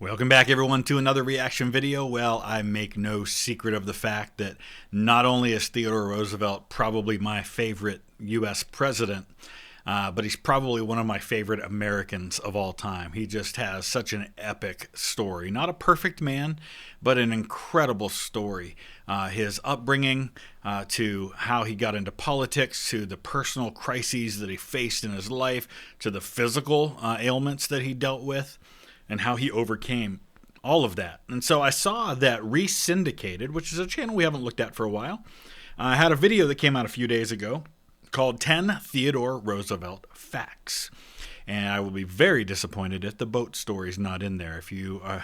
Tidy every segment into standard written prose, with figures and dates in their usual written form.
Welcome back, everyone, to another reaction video. Well, I make no secret of the fact that not only is Theodore Roosevelt probably my favorite U.S. president, but he's probably one of my favorite Americans of all time. He just has such an epic story. Not a perfect man, but an incredible story. His upbringing, to how he got into politics, to the personal crises that he faced in his life, to the physical ailments that he dealt with, and how he overcame all of that. And so I saw that Resyndicated, which is a channel we haven't looked at for a while, had a video that came out a few days ago called 10 Theodore Roosevelt Facts. And I will be very disappointed if the boat story is not in there. If you are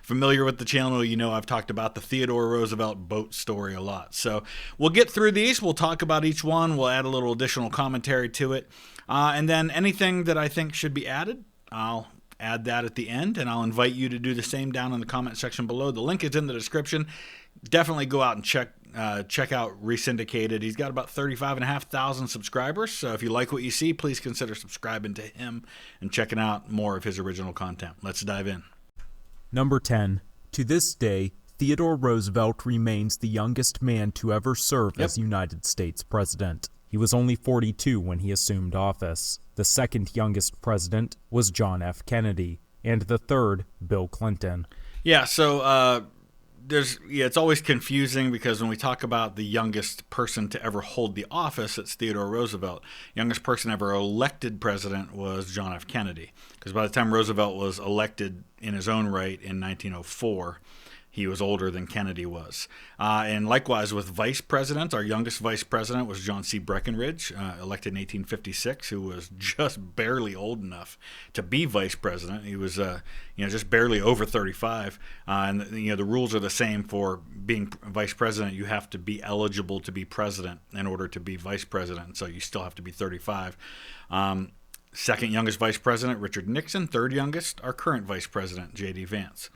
familiar with the channel, you know I've talked about the Theodore Roosevelt boat story a lot. So we'll get through these. We'll talk about each one. We'll add a little additional commentary to it. And then anything that I think should be added, I'll add that at the end, and I'll invite you to do the same down in the comment section below. The link is in the description. Definitely go out and check out Resyndicated. He's got about 35,500 subscribers, so if you like what you see, please consider subscribing to him and checking out more of his original content. Let's dive in. Number 10. To this day, Theodore Roosevelt remains the youngest man to ever serve as United States president. He was only 42 when he assumed office. The second youngest president was John F. Kennedy, and the third, Bill Clinton. Yeah, so it's always confusing because when we talk about the youngest person to ever hold the office, it's Theodore Roosevelt. Youngest person ever elected president was John F. Kennedy, because by the time Roosevelt was elected in his own right in 1904, he was older than Kennedy was. And likewise with vice presidents, our youngest vice president was John C. Breckinridge, elected in 1856, who was just barely old enough to be vice president. He was just barely over 35. And the rules are the same for being vice president. You have to be eligible to be president in order to be vice president. So you still have to be 35. Second youngest vice president, Richard Nixon. Third youngest, our current vice president, J.D. Vance.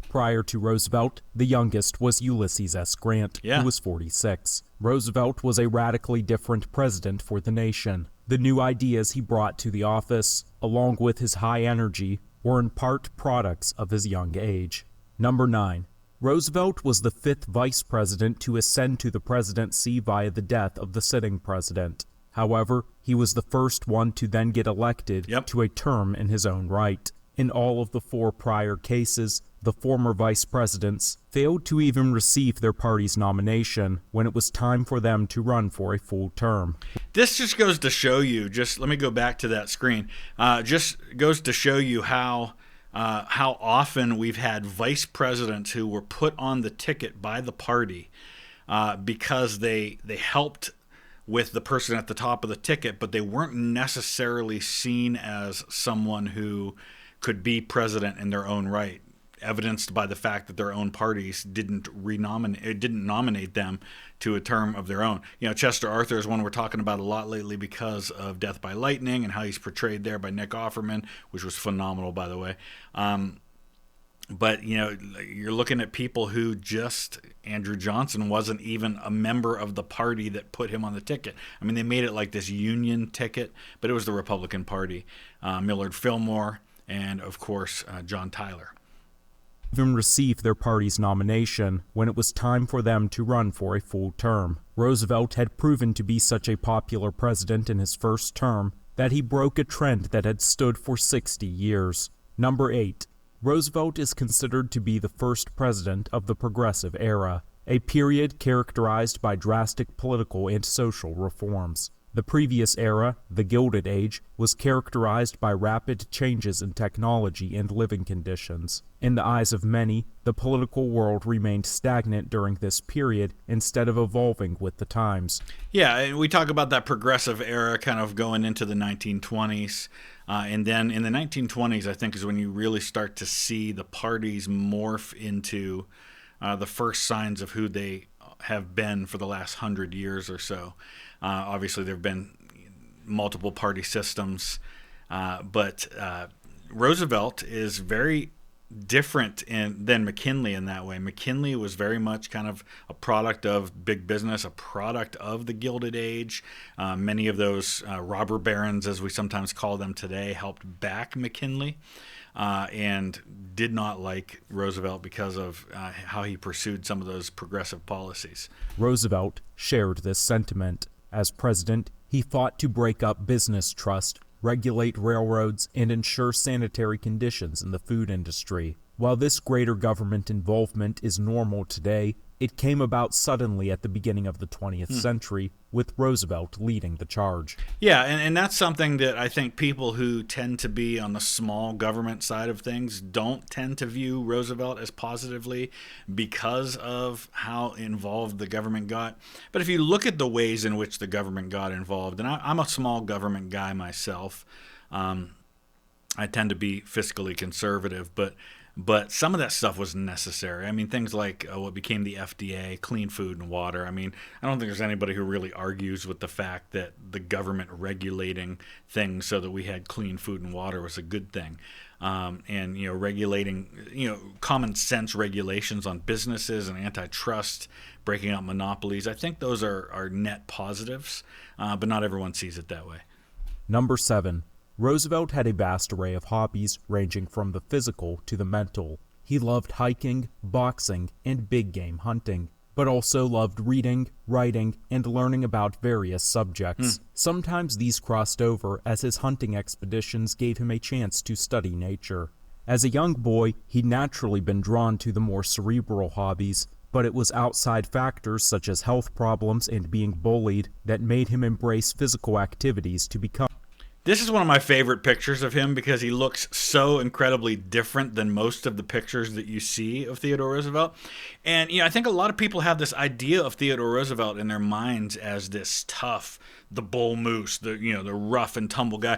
Prior to Roosevelt, the youngest was Ulysses S. Grant, who was 46. Roosevelt was a radically different president for the nation. The new ideas he brought to the office, along with his high energy, were in part products of his young age. Number 9. Roosevelt was the fifth vice president to ascend to the presidency via the death of the sitting president. However, he was the first one to then get elected to a term in his own right. In all of the four prior cases, the former vice presidents failed to even receive their party's nomination when it was time for them to run for a full term. This just goes to show you, let me go back to that screen, just goes to show you how often we've had vice presidents who were put on the ticket by the party because they helped with the person at the top of the ticket, but they weren't necessarily seen as someone who could be president in their own right, evidenced by the fact that their own parties didn't nominate them to a term of their own. Chester Arthur is one we're talking about a lot lately because of Death by Lightning and how he's portrayed there by Nick Offerman, which was phenomenal, by the way. But you're looking at people who Andrew Johnson wasn't even a member of the party that put him on the ticket. I mean, they made it like this union ticket, but it was the Republican Party. Millard Fillmore and, of course, John Tyler. Even received their party's nomination when it was time for them to run for a full term. Roosevelt had proven to be such a popular president in his first term that he broke a trend that had stood for 60 years. Number 8. Roosevelt is considered to be the first president of the Progressive Era, a period characterized by drastic political and social reforms. The previous era, the Gilded Age, was characterized by rapid changes in technology and living conditions. In the eyes of many, the political world remained stagnant during this period instead of evolving with the times. Yeah, and we talk about that progressive era kind of going into the 1920s. And then in the 1920s, I think, is when you really start to see the parties morph into the first signs of who they have been for the last 100 years or so. Obviously, there have been multiple party systems, but Roosevelt is very different than McKinley in that way. McKinley was very much kind of a product of big business, a product of the Gilded Age. Many of those robber barons, as we sometimes call them today, helped back McKinley. and did not like Roosevelt because of how he pursued some of those progressive policies. Roosevelt shared this sentiment. As president, he fought to break up business trust, regulate railroads, and ensure sanitary conditions in the food industry. While this greater government involvement is normal today, it came about suddenly at the beginning of the 20th century, with Roosevelt leading the charge. Yeah, and that's something that I think people who tend to be on the small government side of things don't tend to view Roosevelt as positively because of how involved the government got. But if you look at the ways in which the government got involved, and I'm a small government guy myself, I tend to be fiscally conservative, but some of that stuff was necessary. I mean, things like what became the FDA, clean food and water. I mean, I don't think there's anybody who really argues with the fact that the government regulating things so that we had clean food and water was a good thing. And, regulating, common sense regulations on businesses and antitrust, breaking up monopolies. I think those are net positives, but not everyone sees it that way. Number 7. Roosevelt had a vast array of hobbies ranging from the physical to the mental. He loved hiking, boxing, and big game hunting, but also loved reading, writing, and learning about various subjects. Sometimes these crossed over as his hunting expeditions gave him a chance to study nature. As a young boy, he'd naturally been drawn to the more cerebral hobbies, but it was outside factors such as health problems and being bullied that made him embrace physical activities to become. This is one of my favorite pictures of him because he looks so incredibly different than most of the pictures that you see of Theodore Roosevelt. And, I think a lot of people have this idea of Theodore Roosevelt in their minds as this tough, the bull moose, the rough and tumble guy.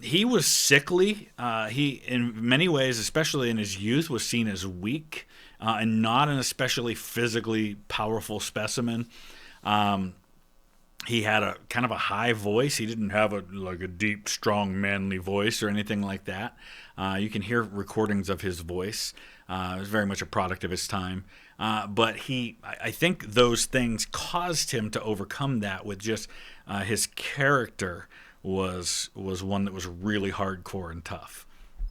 He was sickly. He, in many ways, especially in his youth, was seen as weak and not an especially physically powerful specimen. He had a kind of a high voice. He didn't have a deep, strong, manly voice or anything like that. You can hear recordings of his voice. It was very much a product of his time. But I think those things caused him to overcome that with just his character was one that was really hardcore and tough.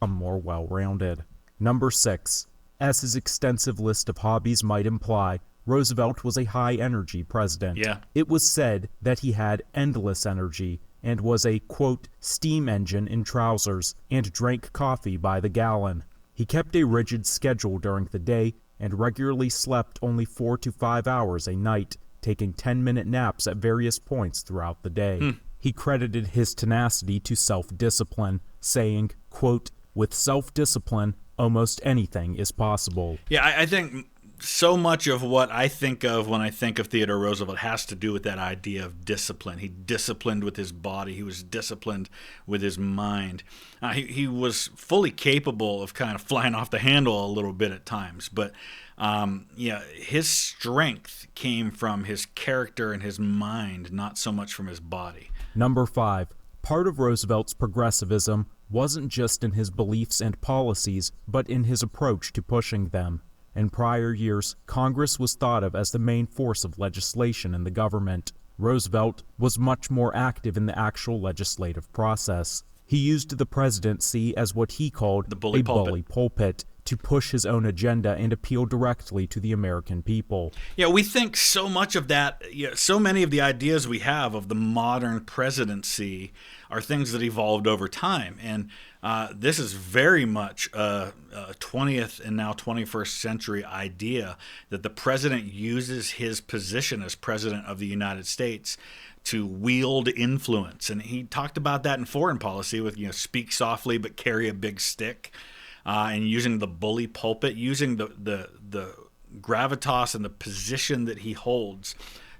More well-rounded. Number 6. As his extensive list of hobbies might imply, Roosevelt was a high-energy president. Yeah. It was said that he had endless energy and was a, quote, steam engine in trousers and drank coffee by the gallon. He kept a rigid schedule during the day and regularly slept only 4 to 5 hours a night, taking 10-minute naps at various points throughout the day. He credited his tenacity to self-discipline, saying, quote, with self-discipline, almost anything is possible. Yeah, I think so much of what I think of when I think of Theodore Roosevelt has to do with that idea of discipline. He disciplined with his body. He was disciplined with his mind. He was fully capable of kind of flying off the handle a little bit at times. But his strength came from his character and his mind, not so much from his body. Number 5. Part of Roosevelt's progressivism wasn't just in his beliefs and policies, but in his approach to pushing them. In prior years, Congress was thought of as the main force of legislation in the government. Roosevelt was much more active in the actual legislative process. He used the presidency as what he called a bully pulpit to push his own agenda and appeal directly to the American people. Yeah, we think so much of that, so many of the ideas we have of the modern presidency are things that evolved over time. And this is very much a 20th and now 21st century idea that the president uses his position as president of the United States to wield influence. And he talked about that in foreign policy with, speak softly but carry a big stick. And using the bully pulpit, using the gravitas and the position that he holds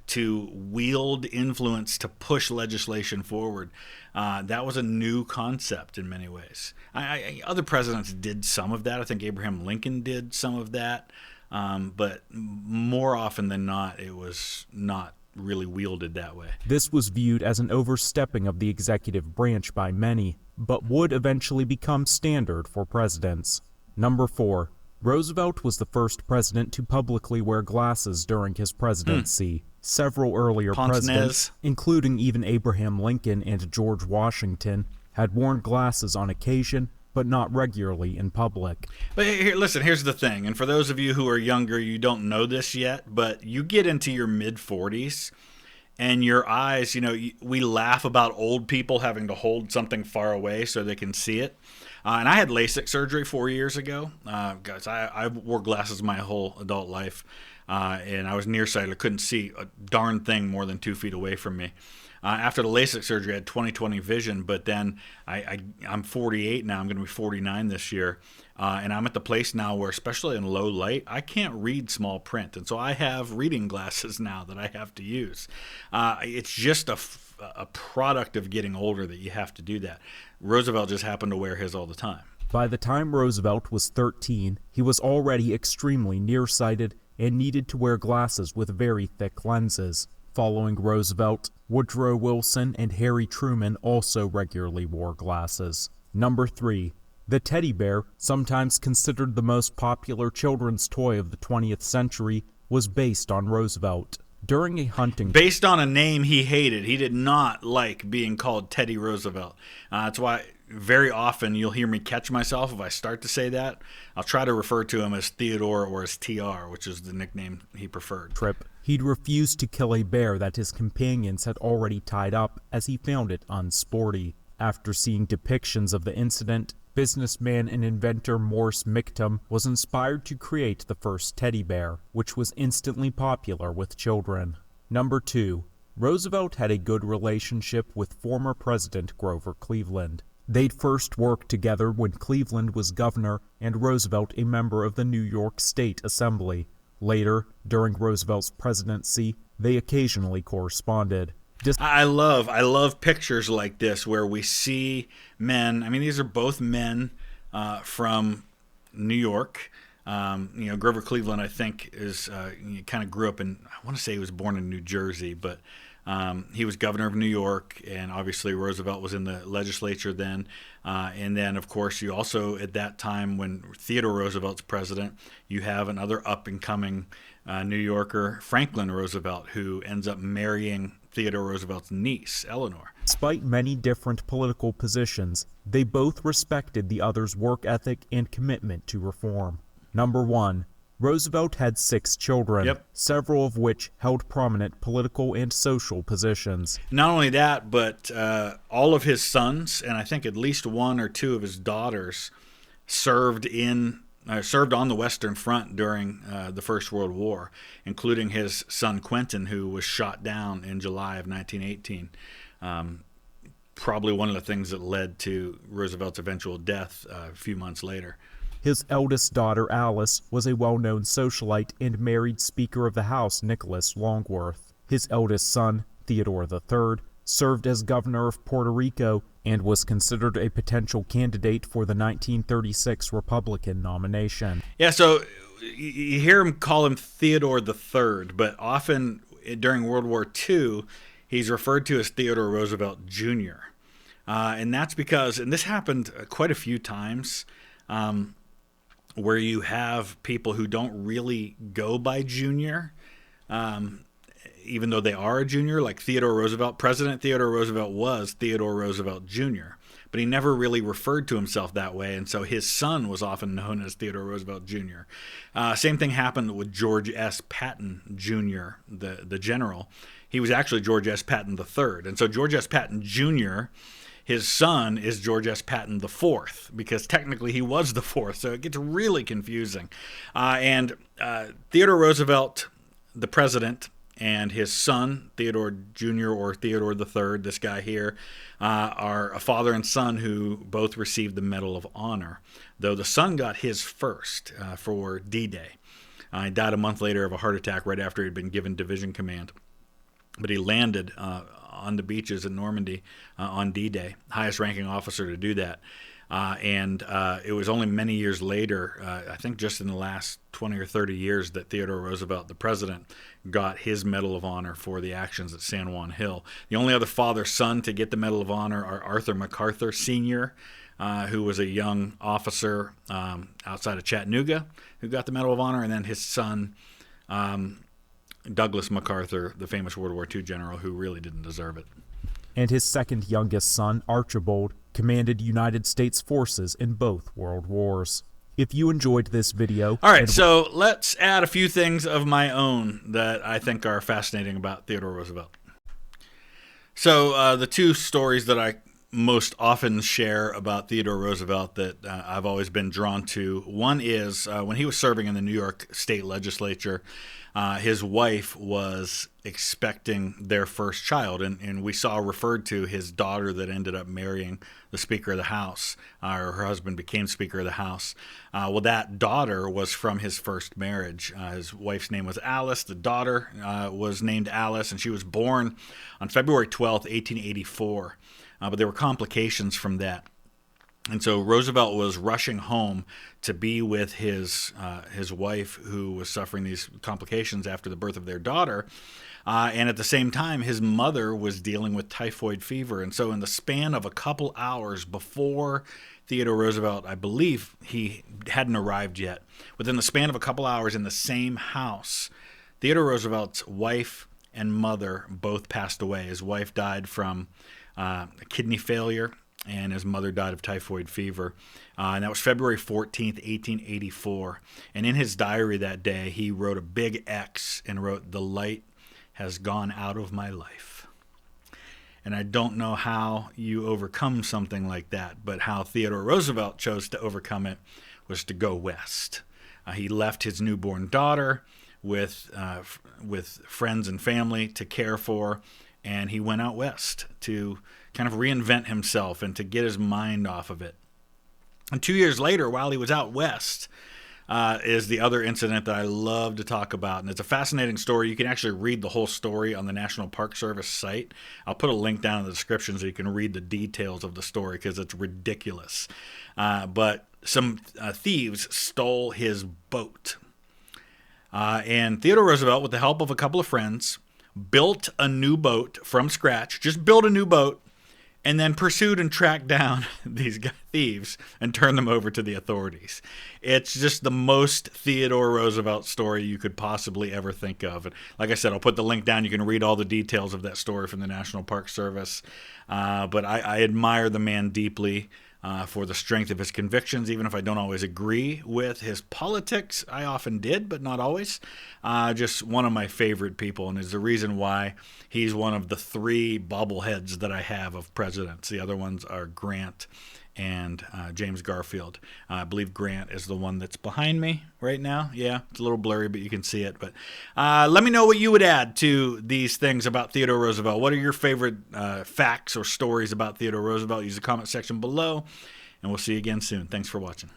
to wield influence to push legislation forward. That was a new concept in many ways. Other presidents did some of that. I think Abraham Lincoln did some of that. But more often than not, it was not really wielded that way. This was viewed as an overstepping of the executive branch by many, but would eventually become standard for presidents. Number 4. Roosevelt was the first president to publicly wear glasses during his presidency. Several earlier presidents, including even Abraham Lincoln and George Washington, had worn glasses on occasion, but not regularly in public. But here, listen, here's the thing, and for those of you who are younger, you don't know this yet, but you get into your mid-40s, and your eyes, we laugh about old people having to hold something far away so they can see it. And I had LASIK surgery 4 years ago. Guys, I wore glasses my whole adult life, and I was nearsighted. I couldn't see a darn thing more than 2 feet away from me. After the LASIK surgery, I had 20/20 vision, but then I'm 48 now. I'm going to be 49 this year, and I'm at the place now where, especially in low light, I can't read small print, and so I have reading glasses now that I have to use. It's just a product of getting older that you have to do that. Roosevelt just happened to wear his all the time. By the time Roosevelt was 13, he was already extremely nearsighted and needed to wear glasses with very thick lenses. Following Roosevelt, Woodrow Wilson and Harry Truman also regularly wore glasses. Number 3. The teddy bear, sometimes considered the most popular children's toy of the 20th century, was based on Roosevelt. During a hunting... Based on a name he hated. He did not like being called Teddy Roosevelt. That's why very often you'll hear me catch myself if I start to say that. I'll try to refer to him as Theodore or as TR, which is the nickname he preferred. He'd refused to kill a bear that his companions had already tied up, as he found it unsporty. After seeing depictions of the incident, businessman and inventor Morse Mictum was inspired to create the first teddy bear, which was instantly popular with children. Number 2. Roosevelt had a good relationship with former President Grover Cleveland. They'd first worked together when Cleveland was governor and Roosevelt a member of the New York State Assembly. Later, during Roosevelt's presidency, they occasionally corresponded. I love pictures like this where we see men. I mean, these are both men from New York. Grover Cleveland, I think, is kind of grew up in, I want to say he was born in New Jersey, but he was governor of New York, and obviously Roosevelt was in the legislature then. And then, of course, you also, at that time when Theodore Roosevelt's president, you have another up-and-coming New Yorker, Franklin Roosevelt, who ends up marrying Theodore Roosevelt's niece, Eleanor. Despite many different political positions, they both respected the other's work ethic and commitment to reform. Number 1. Roosevelt had 6 children, several of which held prominent political and social positions. Not only that, but all of his sons, and I think at least 1 or 2 of his daughters, served on the Western Front during the First World War, including his son Quentin, who was shot down in July of 1918. Probably one of the things that led to Roosevelt's eventual death a few months later. His eldest daughter, Alice, was a well-known socialite and married Speaker of the House Nicholas Longworth. His eldest son, Theodore III, served as governor of Puerto Rico and was considered a potential candidate for the 1936 Republican nomination. Yeah, so you hear him call him Theodore III, but often during World War II, he's referred to as Theodore Roosevelt Jr. And that's because, and this happened quite a few times, where you have people who don't really go by junior, even though they are a junior, like Theodore Roosevelt. President Theodore Roosevelt was Theodore Roosevelt Jr., but he never really referred to himself that way, and so his son was often known as Theodore Roosevelt Jr. Same thing happened with George S. Patton Jr., the general. He was actually George S. Patton III, and so George S. Patton Jr., his son is George S. Patton IV, because technically he was the fourth, so it gets really confusing. And Theodore Roosevelt, the president, and his son, Theodore Jr. or Theodore III, this guy here, are a father and son who both received the Medal of Honor, though the son got his first for D-Day. He died a month later of a heart attack right after he had been given division command. But he landed on the beaches in Normandy on D-Day, highest ranking officer to do that. And it was only many years later, I think just in the last 20 or 30 years, that Theodore Roosevelt, the president, got his Medal of Honor for the actions at San Juan Hill. The only other father-son to get the Medal of Honor are Arthur MacArthur Sr., who was a young officer outside of Chattanooga, who got the Medal of Honor, and then his son, Douglas MacArthur, the famous World War II general, who really didn't deserve it. and his second youngest son, Archibald, commanded United States forces in both world wars. If you enjoyed this video... All right, so let's add a few things of my own that I think are fascinating about Theodore Roosevelt. So the two stories that I most often share about Theodore Roosevelt that I've always been drawn to, one is when he was serving in the New York State Legislature, his wife was expecting their first child, and we saw referred to his daughter that ended up marrying the Speaker of the House, or her husband became Speaker of the House. Well, that daughter was from his first marriage. His wife's name was Alice. The daughter was named Alice, and she was born on February 12th, 1884. But there were complications from that. And so Roosevelt was rushing home to be with his wife, who was suffering these complications after the birth of their daughter. And at the same time, his mother was dealing with typhoid fever. And so in the span of a couple hours before Theodore Roosevelt, I believe he hadn't arrived yet, within the span of a couple hours in the same house, Theodore Roosevelt's wife and mother both passed away. His wife died from kidney failure, and his mother died of typhoid fever. And that was February 14th, 1884. And in his diary that day, he wrote a big X and wrote, "The light has gone out of my life." And I don't know how you overcome something like that, but how Theodore Roosevelt chose to overcome it was to go west. He left his newborn daughter with friends and family to care for, and he went out west to kind of reinvent himself and to get his mind off of it. And 2 years later, while he was out west, is the other incident that I love to talk about. And it's a fascinating story. You can actually read the whole story on the National Park Service site. I'll put a link down in the description so you can read the details of the story, because it's ridiculous. But some thieves stole his boat. And Theodore Roosevelt, with the help of a couple of friends, built a new boat from scratch, just built a new boat, and then pursued and tracked down these thieves and turned them over to the authorities. It's just the most Theodore Roosevelt story you could possibly ever think of. And like I said, I'll put the link down. You can read all the details of that story from the National Park Service. But I admire the man deeply for the strength of his convictions, even if I don't always agree with his politics. I often did, but not always. Just one of my favorite people, and is the reason why he's one of the three bobbleheads that I have of presidents. The other ones are Grant and James Garfield. I believe Grant is the one that's behind me right now. Yeah, it's a little blurry, but you can see it. But let me know what you would add to these things about Theodore Roosevelt. What are your favorite facts or stories about Theodore Roosevelt? Use the comment section below, and we'll see you again soon. Thanks for watching.